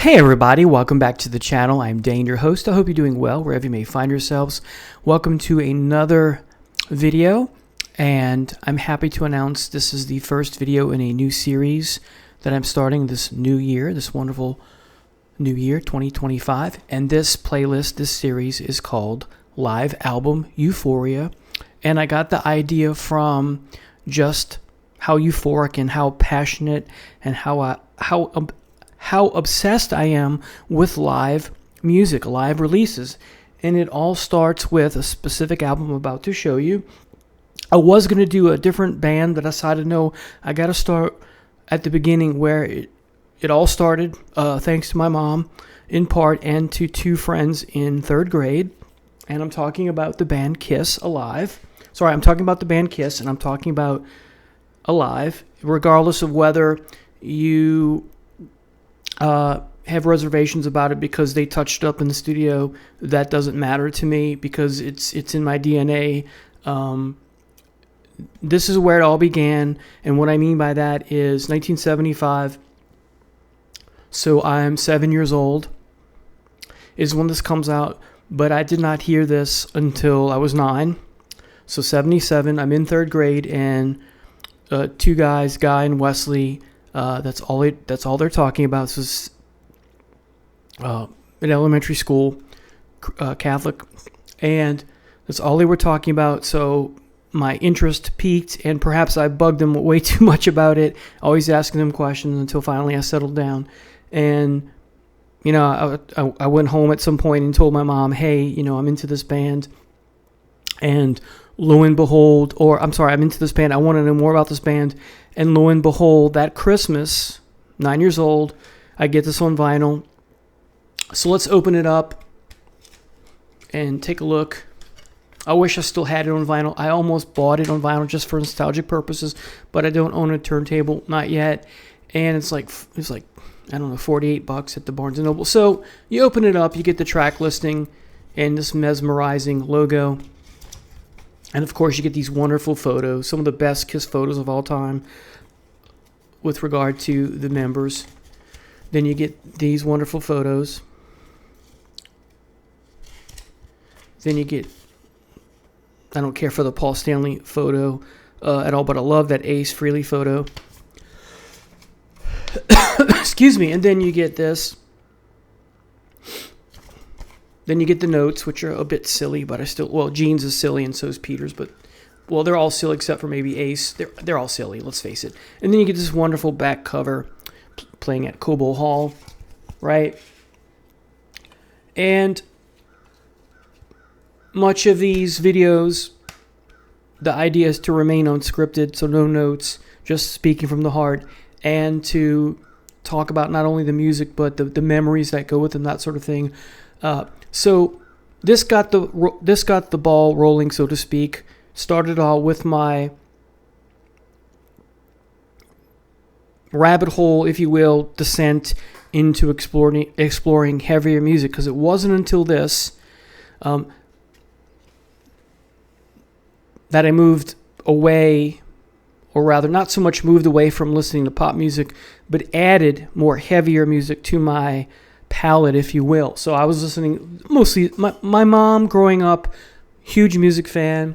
Hey everybody, welcome back to the channel. I'm Dane, your host. I hope you're doing well wherever you may find yourselves. Welcome to another video, and I'm happy to announce this is the first video in a new series that I'm starting this new year, this wonderful new year, 2025. And this playlist, this series is called Live Album Euphoria. And I got the idea from just how euphoric and how passionate and how obsessed I am with live music, live releases. And it all starts with a specific album I'm about to show you. I was going to do a different band, but I decided, no, I got to start at the beginning where it all started, thanks to my mom, in part, and to two friends in third grade. And I'm talking about the band Kiss, Alive. Sorry, I'm talking about the band Kiss, and I'm talking about Alive, regardless of whether you have reservations about it because they touched up in the studio. That doesn't matter to me because it's in my DNA. This is where it all began, and what I mean by that is 1975. So I'm 7 years old is when this comes out, but I did not hear this until I was 9. So 77, I'm in third grade, and two guys, Guy and Wesley, that's all they're talking about. This is in elementary school, Catholic, and that's all they were talking about. So my interest peaked, and perhaps I bugged them way too much about it, always asking them questions until finally I settled down. And I went home at some point and told my mom, hey, I'm into this band. And lo and behold, I'm into this band. I want to know more about this band. And lo and behold, that Christmas, 9 years old, I get this on vinyl. So let's open it up and take a look. I wish I still had it on vinyl. I almost bought it on vinyl just for nostalgic purposes, but I don't own a turntable, not yet. And it's like I don't know, $48 at the Barnes & Noble. So you open it up, you get the track listing and this mesmerizing logo. And of course, you get these wonderful photos, some of the best Kiss photos of all time with regard to the members. Then you get these wonderful photos. Then you get, I don't care for the Paul Stanley photo at all, but I love that Ace Frehley photo. Excuse me. And then you get this. Then you get the notes, which are a bit silly, but Gene's is silly and so is Peter's, but, they're all silly except for maybe Ace. They're all silly, let's face it. And then you get this wonderful back cover playing at Cobo Hall, right? And much of these videos, the idea is to remain unscripted, so no notes, just speaking from the heart, and to talk about not only the music, but the memories that go with them, that sort of thing. So this got the ball rolling, so to speak. Started all with my rabbit hole, if you will, descent into exploring heavier music, because it wasn't until this that I moved away, or rather not so much moved away from listening to pop music, but added more heavier music to my palette, if you will. So I was listening mostly, my mom growing up, huge music fan.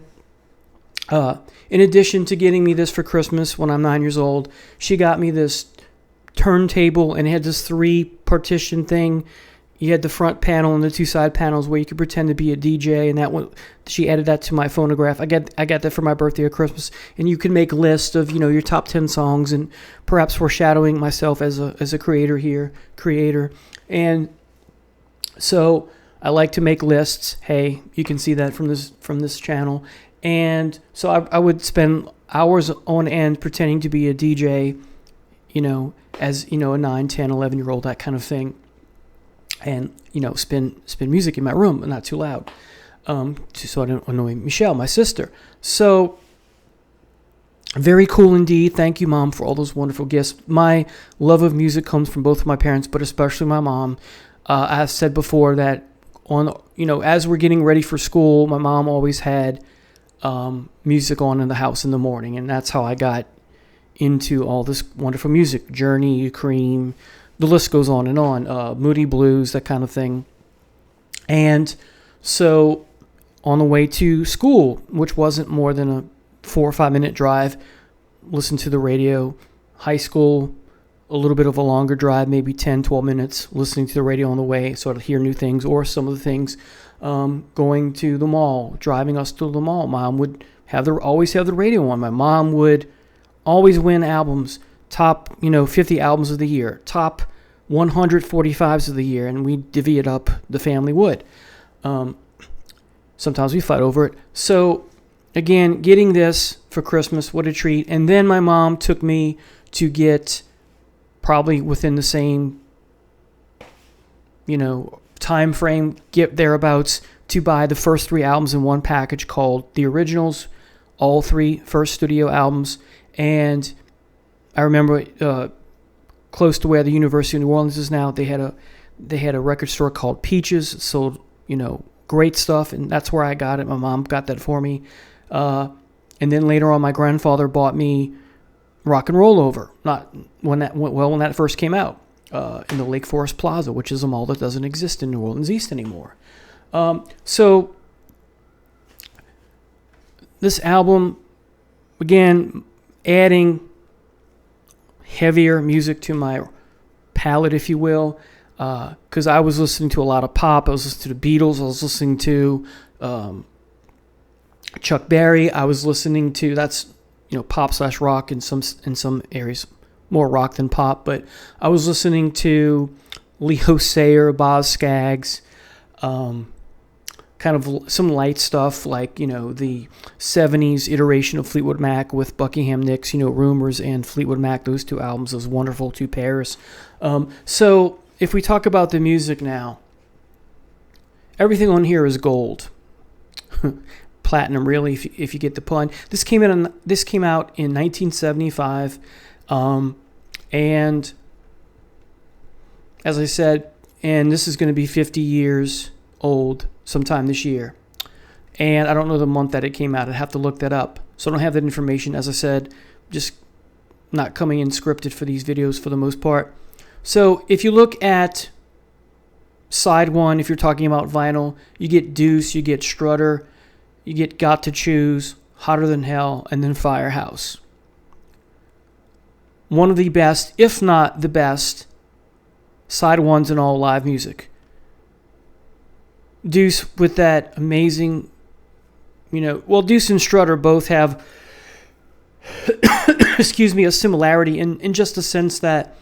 In addition to getting me this for Christmas when I'm 9 years old, she got me this turntable, and it had this 3-partition thing. You had the front panel and the 2 side panels where you could pretend to be a DJ, and that one, she added that to my phonograph. I got that for my birthday or Christmas, and you can make a list of your top 10 songs, and perhaps foreshadowing myself as a creator. And so I like to make lists. Hey, you can see that from this channel. And so I would spend hours on end pretending to be a DJ, as a 9, 10, 11-year-old, that kind of thing. And, spin music in my room, and not too loud, so I don't annoy Michelle, my sister. So very cool indeed. Thank you, Mom, for all those wonderful gifts. My love of music comes from both of my parents, but especially my mom. I've said before that as we're getting ready for school, my mom always had music on in the house in the morning, and that's how I got into all this wonderful music. Journey, Cream, the list goes on and on. Moody Blues, that kind of thing. And so on the way to school, which wasn't more than a 4 or 5 minute drive, listen to the radio. High school, a little bit of a longer drive, maybe 10, 12 minutes, listening to the radio on the way, sort of hear new things, or some of the things, going to the mall, driving us to the mall. Mom would always have the radio on. My mom would always win albums, top 50 albums of the year, top 145s of the year, and we divvy it up, the family would. Sometimes we fight over it. So again, getting this for Christmas, what a treat. And then my mom took me to get, probably within the same, time frame, get thereabouts, to buy the first 3 albums in one package called The Originals, all 3 first studio albums. And I remember close to where the University of New Orleans is now, they had a record store called Peaches. It sold, great stuff, and that's where I got it. My mom got that for me. And then later on, my grandfather bought me Rock and Roll Over, not when that first came out, in the Lake Forest Plaza, which is a mall that doesn't exist in New Orleans East anymore. So this album, again, adding heavier music to my palette, if you will, because I was listening to a lot of pop. I was listening to the Beatles. I was listening to Chuck Berry. I was listening to, that's pop/rock in some areas, more rock than pop. But I was listening to Leo Sayer, Boz Scaggs, kind of some light stuff like the 70s iteration of Fleetwood Mac with Buckingham Nicks, Rumors and Fleetwood Mac. Those 2 albums, those wonderful 2 pairs. So if we talk about the music now, everything on here is gold. Platinum, really, if you get the pun. This came out in 1975, and as I said, and this is going to be 50 years old sometime this year. And I don't know the month that it came out. I'd have to look that up. So I don't have that information. As I said, just not coming in scripted for these videos for the most part. So if you look at side 1, if you're talking about vinyl, you get Deuce, you get Strutter, you get Got to Choose, Hotter Than Hell, and then Firehouse. One of the best, if not the best, side 1s in all live music. Deuce with that amazing, Deuce and Strutter both have, a similarity in just the sense that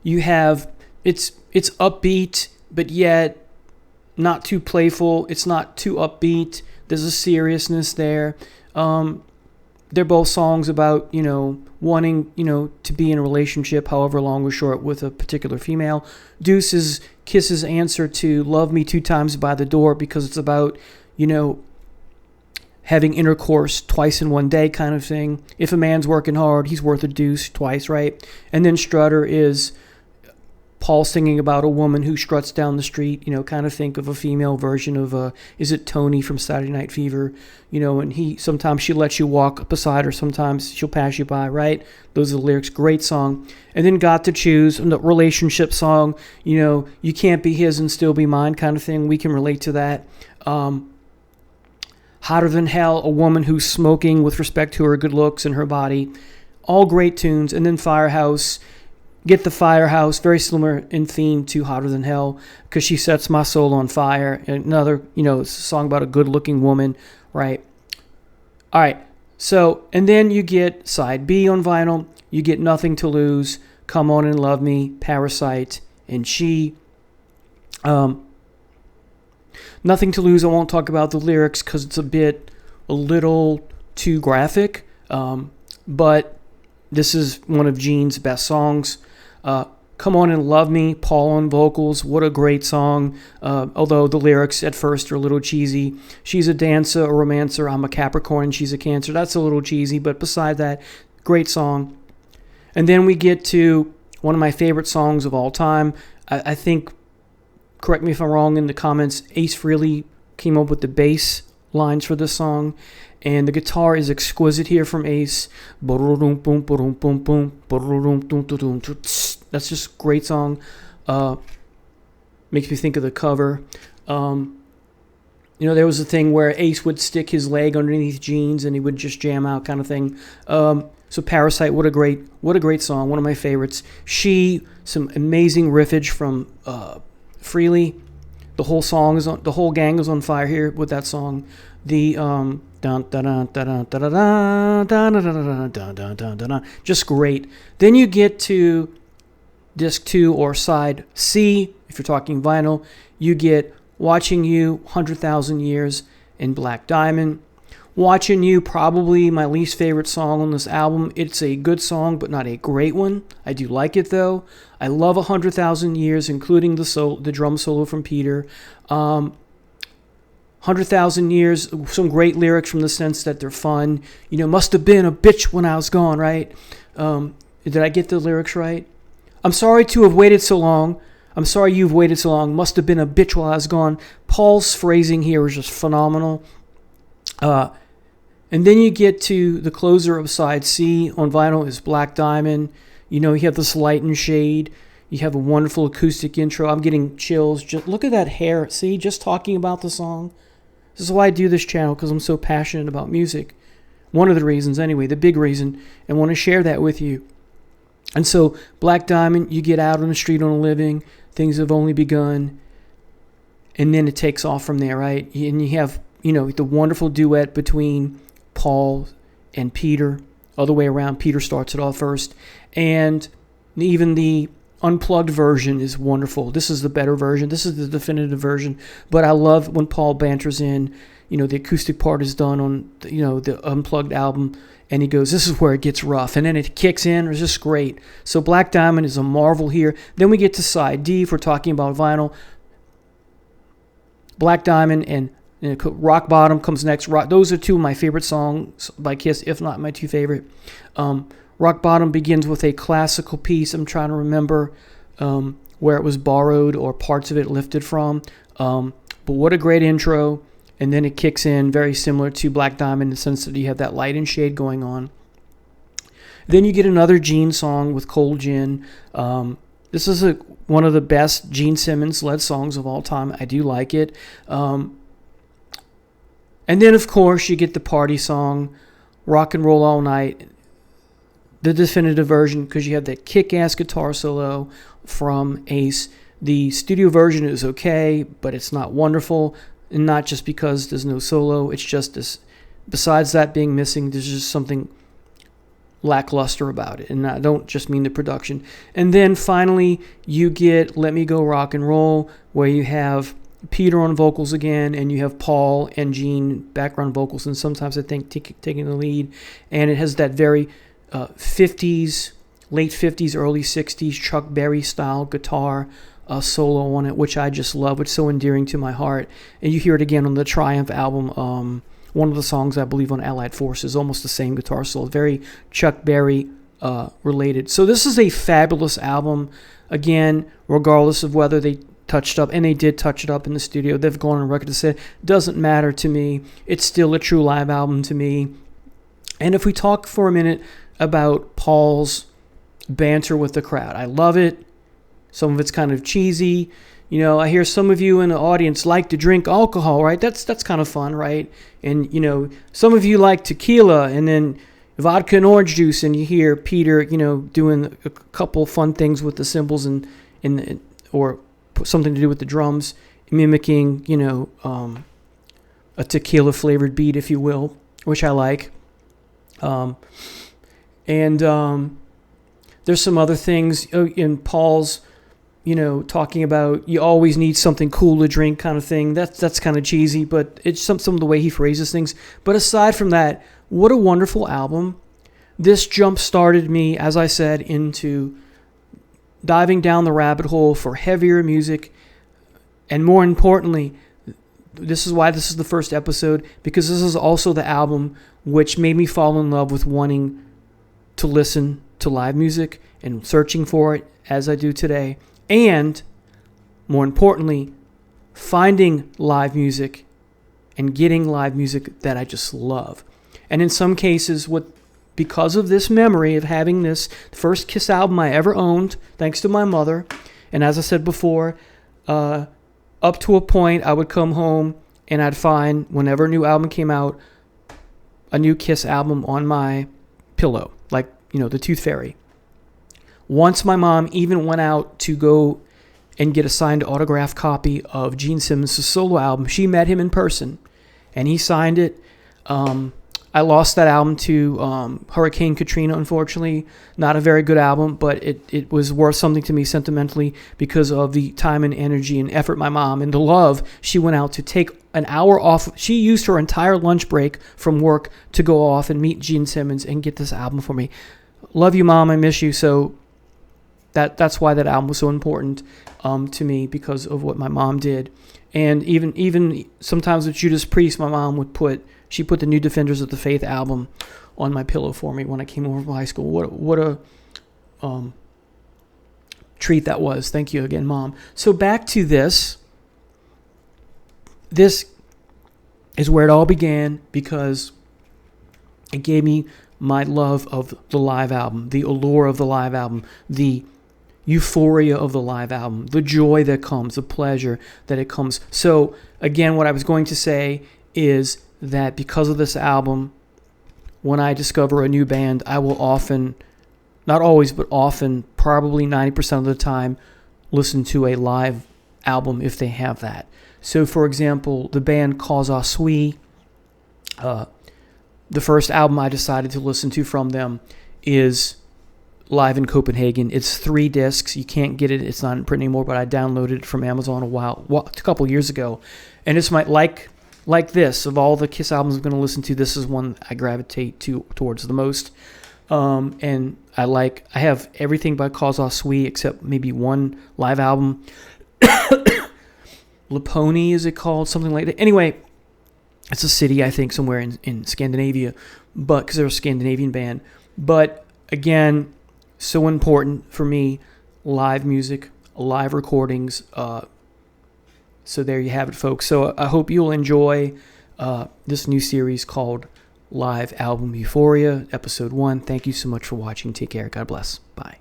you have, it's upbeat, but yet not too playful. It's not too upbeat. There's a seriousness there. They're both songs about, wanting, to be in a relationship, however long or short, with a particular female. Deuce is Kiss's answer to Love Me 2 Times by the Door, because it's about, having intercourse twice in one day kind of thing. If a man's working hard, he's worth a deuce twice, right? And then Strutter is Paul singing about a woman who struts down the street, kind of think of a female version of, is it Tony from Saturday Night Fever? And sometimes she lets you walk beside her, sometimes she'll pass you by, right? Those are the lyrics, great song. And then Got to Choose, the relationship song, you can't be his and still be mine kind of thing. We can relate to that. Hotter Than Hell, a woman who's smoking with respect to her good looks and her body. All great tunes. And then Firehouse, Get the Firehouse, very similar in theme to Hotter Than Hell, because she sets my soul on fire. Another, it's a song about a good-looking woman, right? All right, so, and then you get side B on vinyl. You get Nothing to Lose, Come On and Love Me, Parasite, and She. Nothing to Lose, I won't talk about the lyrics because it's a little too graphic, but this is one of Gene's best songs. Come On and Love Me, Paul on vocals, what a great song, although the lyrics at first are a little cheesy. She's a dancer, a romancer, I'm a Capricorn, she's a Cancer. That's a little cheesy, but beside that, great song. And then we get to one of my favorite songs of all time. I think, correct me if I'm wrong in the comments, Ace Frehley came up with the bass lines for this song, and the guitar is exquisite here from Ace. That's just a great song. Makes me think of the cover. There was a thing where Ace would stick his leg underneath jeans and he would just jam out, kind of thing. So Parasite, what a great song, one of my favorites. Some amazing riffage from Freely. The whole song the whole gang is on fire here with that song. The just great. Then you get to disc 2 or side C, if you're talking vinyl. You get Watching You, 100,000 Years, and Black Diamond. Watching You, probably my least favorite song on this album. It's a good song, but not a great one. I do like it, though. I love 100,000 Years, including the drum solo from Peter. 100,000 Years, some great lyrics from the sense that they're fun. Must have been a bitch when I was gone, right? Did I get the lyrics right? I'm sorry to have waited so long. I'm sorry you've waited so long. Must have been a bitch while I was gone. Paul's phrasing here is just phenomenal. And then you get to the closer of side C on vinyl is Black Diamond. You have this light and shade. You have a wonderful acoustic intro. I'm getting chills. Just look at that hair. See, just talking about the song. This is why I do this channel, because I'm so passionate about music. One of the reasons, anyway, the big reason, and want to share that with you. And so, Black Diamond, you get out on the street on a living. Things have only begun. And then it takes off from there, right? And you have, the wonderful duet between Paul and Peter. Other way around, Peter starts it off first. And even the unplugged version is wonderful. This is the better version. This is the definitive version. But I love when Paul banters in. The acoustic part is done on, the unplugged album. And he goes, this is where it gets rough. And then it kicks in. It's just great. So Black Diamond is a marvel here. Then we get to side D if we're talking about vinyl. Black Diamond and Rock Bottom comes next. Those are two of my favorite songs by Kiss, if not my two favorite. Rock Bottom begins with a classical piece. I'm trying to remember where it was borrowed or parts of it lifted from. But what a great intro. And then it kicks in very similar to Black Diamond in the sense that you have that light and shade going on. Then you get another Gene song with Cold Gin. This is one of the best Gene Simmons-led songs of all time. I do like it. And then, of course, you get the party song, Rock and Roll All Night, the definitive version, because you have that kick-ass guitar solo from Ace. The studio version is okay, but it's not wonderful. And not just because there's no solo, it's just this. Besides that being missing, there's just something lackluster about it. And I don't just mean the production. And then finally, you get Let Me Go Rock and Roll, where you have Peter on vocals again, and you have Paul and Gene background vocals, and sometimes I think taking the lead. And it has that very 50s, late 50s, early 60s Chuck Berry style guitar solo on it, which I just love. It's so endearing to my heart. And you hear it again on the Triumph album. One of the songs, I believe, on Allied Forces, almost the same guitar solo. Very Chuck Berry related. So this is a fabulous album. Again, regardless of whether they touched up, and they did touch it up in the studio. They've gone on record to say, it doesn't matter to me. It's still a true live album to me. And if we talk for a minute about Paul's banter with the crowd, I love it. Some of it's kind of cheesy. I hear some of you in the audience like to drink alcohol, right? That's kind of fun, right? And, some of you like tequila and then vodka and orange juice, and you hear Peter, doing a couple fun things with the cymbals or something to do with the drums, mimicking, a tequila-flavored beat, if you will, which I like. And there's some other things in Paul's, talking about you always need something cool to drink kind of thing. That's kind of cheesy, but it's some of the way he phrases things. But aside from that, what a wonderful album. This jump-started me, as I said, into diving down the rabbit hole for heavier music. And more importantly, this is why this is the first episode, because this is also the album which made me fall in love with wanting to listen to live music and searching for it as I do today. And, more importantly, finding live music and getting live music that I just love. And in some cases, what because of this memory of having this first Kiss album I ever owned, thanks to my mother. And as I said before, up to a point, I would come home and I'd find, whenever a new album came out, a new Kiss album on my pillow, like, the Tooth Fairy. Once my mom even went out to go and get a signed autographed copy of Gene Simmons' solo album. She met him in person, and he signed it. I lost that album to Hurricane Katrina, unfortunately. Not a very good album, but it was worth something to me sentimentally because of the time and energy and effort my mom, and the love she went out to take an hour off. She used her entire lunch break from work to go off and meet Gene Simmons and get this album for me. Love you, Mom. I miss you. So that's why that album was so important to me, because of what my mom did. And even sometimes with Judas Priest, my mom would put the New Defenders of the Faith album on my pillow for me when I came over from high school. What a treat that was. Thank you again, Mom. So back to this. This is where it all began, because it gave me my love of the live album, the allure of the live album, the euphoria of the live album, the joy that comes, the pleasure that it comes. So again, what I was going to say is that because of this album, when I discover a new band, I will often, not always, but often, probably 90% of the time, listen to a live album if they have that. So, for example, the band Cause Our Sui, the first album I decided to listen to from them is Live in Copenhagen. It's 3 discs. You can't get it. It's not in print anymore, but I downloaded it from Amazon a couple years ago. And it's like this, of all the Kiss albums I'm going to listen to, this is one I gravitate towards the most. And I have everything by Cause Our Sui except maybe one live album. Laponi, is it called? Something like that. Anyway, it's a city, I think, somewhere in Scandinavia, but because they're a Scandinavian band. But again, so important for me, live music, live recordings. So there you have it, folks. So I hope you'll enjoy this new series called Live Album Euphoria, Episode 1. Thank you so much for watching. Take care. God bless. Bye.